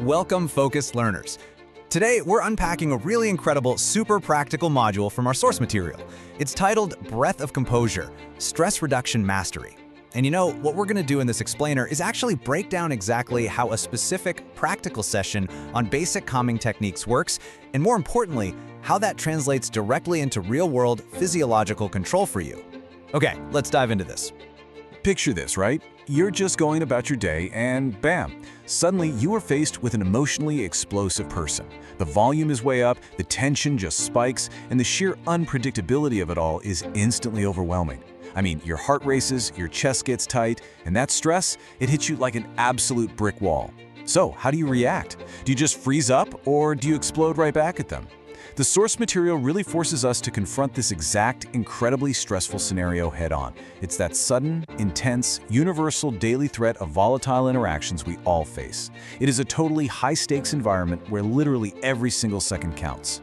Welcome, focused learners. Today, we're unpacking a really incredible, super practical module from our source material. It's titled Breath of Composure, Stress Reduction Mastery. And you know, what we're going to do in this explainer is actually break down exactly how a specific practical session on basic calming techniques works, and more importantly, how that translates directly into real-world physiological control for you. Okay, let's dive into this. Picture this, right? You're just going about your day and bam, suddenly you are faced with an emotionally explosive person. The volume is way up, the tension just spikes, and the sheer unpredictability of it all is instantly overwhelming. I mean, your heart races, your chest gets tight, and that stress, it hits you like an absolute brick wall. So, how do you react? Do you just freeze up, or do you explode right back at them? The source material really forces us to confront this exact, incredibly stressful scenario head-on. It's that sudden, intense, universal daily threat of volatile interactions we all face. It is a totally high-stakes environment where literally every single second counts.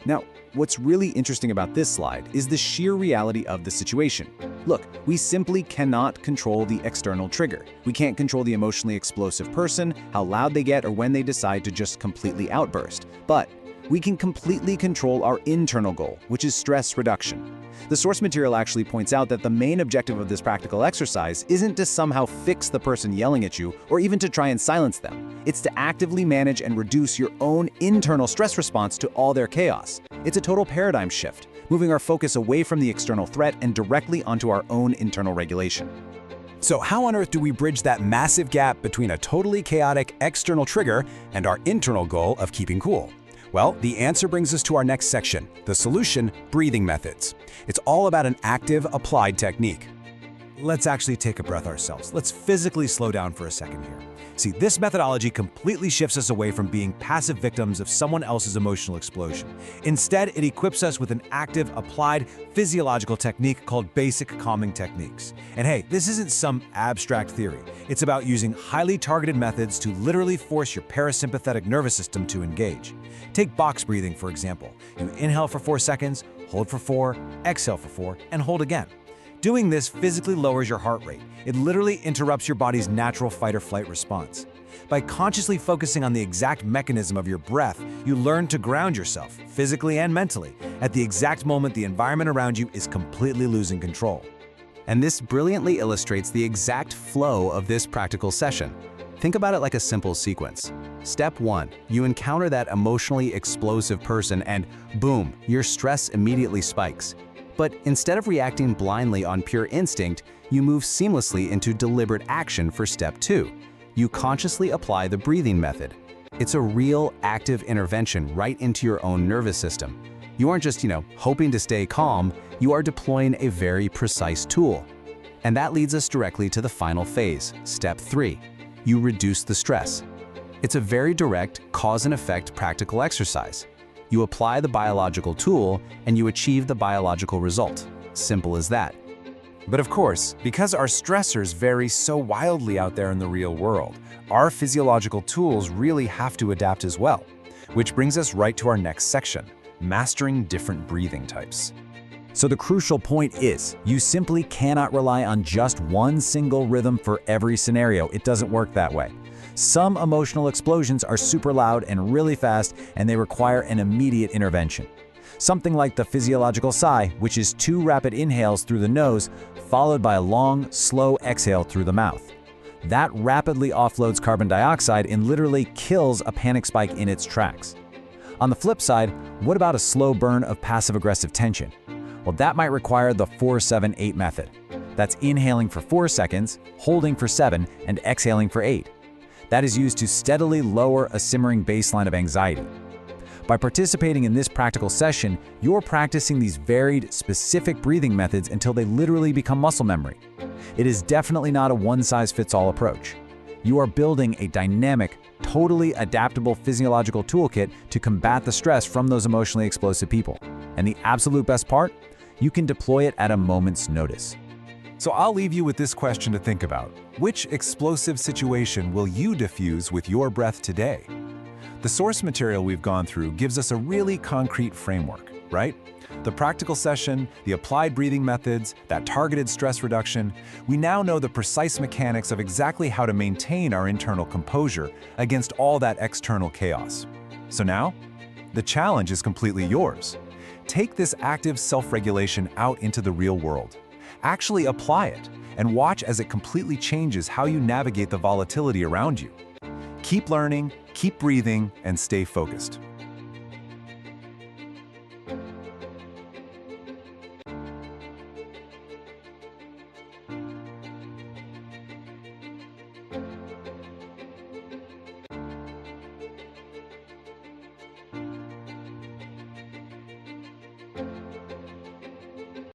Now, what's really interesting about this slide is the sheer reality of the situation. Look, we simply cannot control the external trigger. We can't control the emotionally explosive person, how loud they get, or when they decide to just completely outburst. But we can completely control our internal goal, which is stress reduction. The source material actually points out that the main objective of this practical exercise isn't to somehow fix the person yelling at you or even to try and silence them. It's to actively manage and reduce your own internal stress response to all their chaos. It's a total paradigm shift, moving our focus away from the external threat and directly onto our own internal regulation. So how on earth do we bridge that massive gap between a totally chaotic external trigger and our internal goal of keeping cool? Well, the answer brings us to our next section, the solution, breathing methods. It's all about an active, applied technique. Let's actually take a breath ourselves. Let's physically slow down for a second here. See, this methodology completely shifts us away from being passive victims of someone else's emotional explosion. Instead, it equips us with an active, applied, physiological technique called basic calming techniques. And hey, this isn't some abstract theory. It's about using highly targeted methods to literally force your parasympathetic nervous system to engage. Take box breathing, for example. You inhale for 4 seconds, hold for 4, exhale for 4, and hold again. Doing this physically lowers your heart rate. It literally interrupts your body's natural fight-or-flight response. By consciously focusing on the exact mechanism of your breath, you learn to ground yourself, physically and mentally, at the exact moment the environment around you is completely losing control. And this brilliantly illustrates the exact flow of this practical session. Think about it like a simple sequence. Step 1, you encounter that emotionally explosive person and boom, your stress immediately spikes. But instead of reacting blindly on pure instinct, you move seamlessly into deliberate action for step 2. You consciously apply the breathing method. It's a real active intervention right into your own nervous system. You aren't just, hoping to stay calm, you are deploying a very precise tool. And that leads us directly to the final phase, step 3. You reduce the stress. It's a very direct cause and effect practical exercise. You apply the biological tool and you achieve the biological result. Simple as that. But of course, because our stressors vary so wildly out there in the real world, our physiological tools really have to adapt as well. Which brings us right to our next section, mastering different breathing types. So the crucial point is, you simply cannot rely on just one single rhythm for every scenario. It doesn't work that way. Some emotional explosions are super loud and really fast, and they require an immediate intervention. Something like the physiological sigh, which is 2 rapid inhales through the nose, followed by a long, slow exhale through the mouth. That rapidly offloads carbon dioxide and literally kills a panic spike in its tracks. On the flip side, what about a slow burn of passive-aggressive tension? Well, that might require the 4-7-8 method. That's inhaling for 4 seconds, holding for 7, and exhaling for 8. That is used to steadily lower a simmering baseline of anxiety. By participating in this practical session, you're practicing these varied, specific breathing methods until they literally become muscle memory. It is definitely not a one-size-fits-all approach. You are building a dynamic, totally adaptable physiological toolkit to combat the stress from those emotionally explosive people. And the absolute best part? You can deploy it at a moment's notice. So I'll leave you with this question to think about. Which explosive situation will you diffuse with your breath today? The source material we've gone through gives us a really concrete framework. right? The practical session, the applied breathing methods, that targeted stress reduction, we now know the precise mechanics of exactly how to maintain our internal composure against all that external chaos. So now, the challenge is completely yours. Take this active self-regulation out into the real world. Actually apply it, and watch as it completely changes how you navigate the volatility around you. Keep learning, keep breathing, and stay focused.